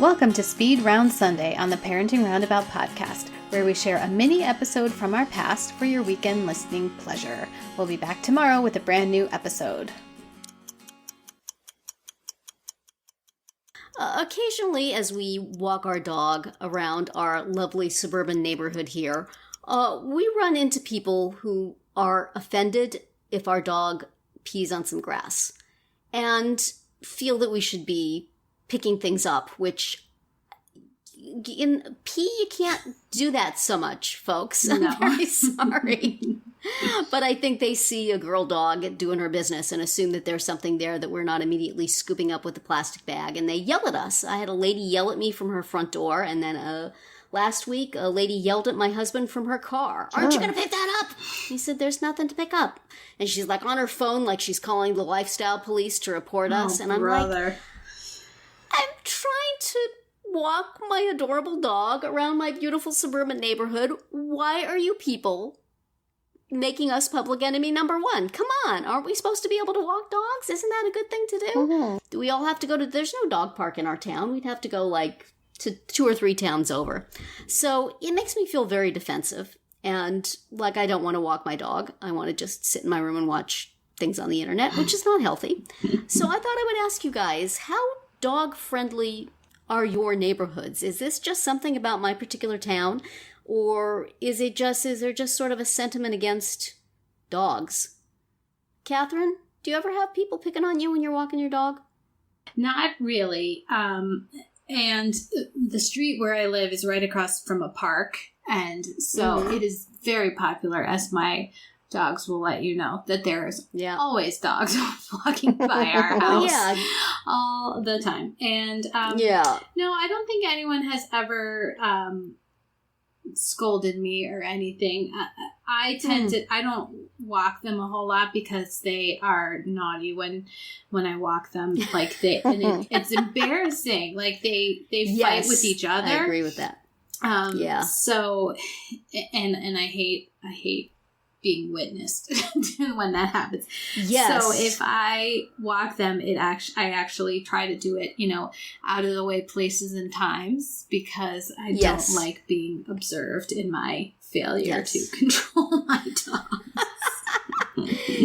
Welcome to Speed Round Sunday on the Parenting Roundabout podcast, where we share a mini episode from our past for your weekend listening pleasure. We'll be back tomorrow with a brand new episode. Occasionally, as we walk our dog around our lovely suburban neighborhood here, we run into people who are offended if our dog pees on some grass and feel that we should be picking things up, which in pee, you can't do that so much, folks. No. I'm very sorry. But I think they see a girl dog doing her business and assume that there's something there that we're not immediately scooping up with a plastic bag. And they yell at us. I had a lady yell at me from her front door. And then last week, a lady yelled at my husband from her car. Aren't you going to pick that up? He said, there's nothing to pick up. And she's like on her phone, like she's calling the lifestyle police to report us. And I'm like, I'm trying to walk my adorable dog around my beautiful suburban neighborhood. Why are you people making us public enemy number one? Come on. Aren't we supposed to be able to walk dogs? Isn't that a good thing to do? Mm-hmm. Do we all have to go to... There's no dog park in our town. We'd have to go, like, to 2 or 3 towns over. So it makes me feel very defensive. And, like, I don't want to walk my dog. I want to just sit in my room and watch things on the internet, which is not healthy. So I thought I would ask you guys, how dog-friendly are your neighborhoods? Is this just something about my particular town? Or is there just sort of a sentiment against dogs? Catherine, do you ever have people picking on you when you're walking your dog? Not really. And the street where I live is right across from a park. And so it is very popular, as my dogs will let you know, that there's always dogs walking by our house all the time. And no, I don't think anyone has ever scolded me or anything. I don't walk them a whole lot because they are naughty when I walk them. Like it's embarrassing. Like they fight with each other. I agree with that. So, and I hate being witnessed when that happens. Yes. So if I walk them, I actually try to do it, out of the way places and times, because I don't like being observed in my failure to control my dogs.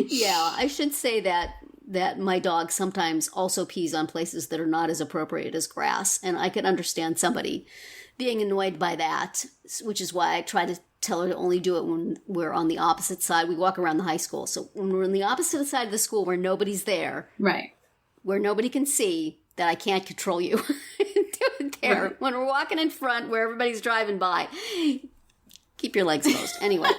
Yeah, I should say that my dog sometimes also pees on places that are not as appropriate as grass, and I can understand somebody being annoyed by that, which is why I try to tell her to only do it when we're on the opposite side. We walk around the high school. So when we're on the opposite side of the school where nobody's there, right, where nobody can see that I can't control you, do it there. Right. When we're walking in front where everybody's driving by, keep your legs closed. Anyway,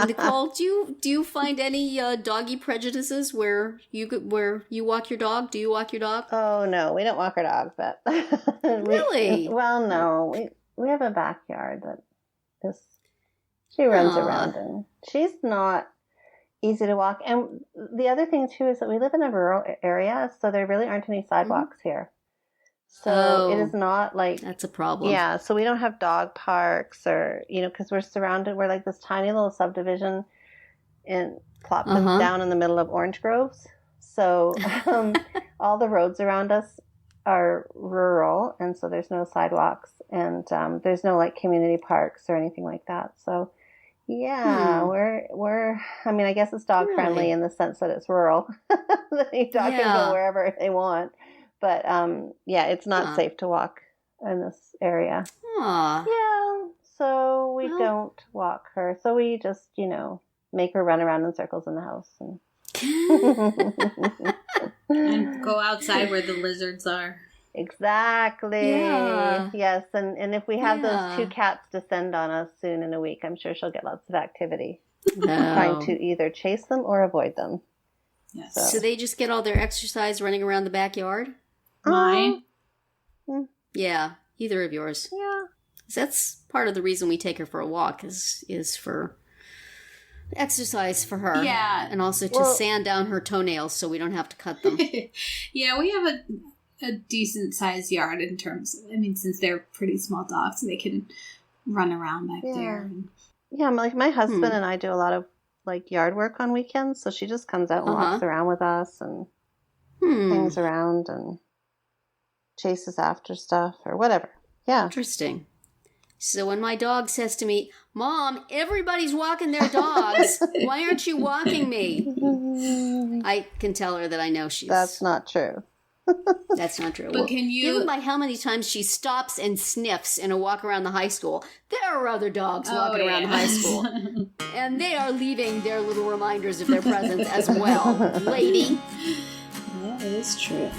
Nicole, do you find any doggy prejudices where you walk your dog? Do you walk your dog? Oh no, we don't walk our dog, but really? Well, no, we have a backyard that she runs around, and she's not easy to walk. And the other thing too is that we live in a rural area, so there really aren't any sidewalks here. So it is not like... That's a problem. Yeah, so we don't have dog parks or, because we're like this tiny little subdivision plopped down in the middle of orange groves. So all the roads around us are rural, and so there's no sidewalks, and there's no like community parks or anything like that. So we're I guess it's dog friendly in the sense that it's rural. The dog can go wherever they want. But, it's not safe to walk in this area. Yeah, so we don't walk her. So we just, make her run around in circles in the house. And go outside where the lizards are. Exactly. Yeah. Yes, and if we have those 2 cats descend on us soon in a week, I'm sure she'll get lots of activity. Trying to either chase them or avoid them. Yes. So they just get all their exercise running around the backyard? Mine? Yeah, either of yours. Yeah. That's part of the reason we take her for a walk is for exercise for her. Yeah. And also to sand down her toenails so we don't have to cut them. Yeah, we have a decent sized yard in terms of, since they're pretty small dogs, they can run around back there. Yeah, like my husband and I do a lot of like yard work on weekends, so she just comes out and walks around with us and hangs around, and chases after stuff or whatever. Yeah. Interesting. So when my dog says to me, Mom, everybody's walking their dogs. Why aren't you walking me? I can tell her that I know she's... That's not true. That's not true. But Well, can you... given by how many times she stops and sniffs in a walk around the high school, there are other dogs walking around the high school. And they are leaving their little reminders of their presence as well. Lady. That is true.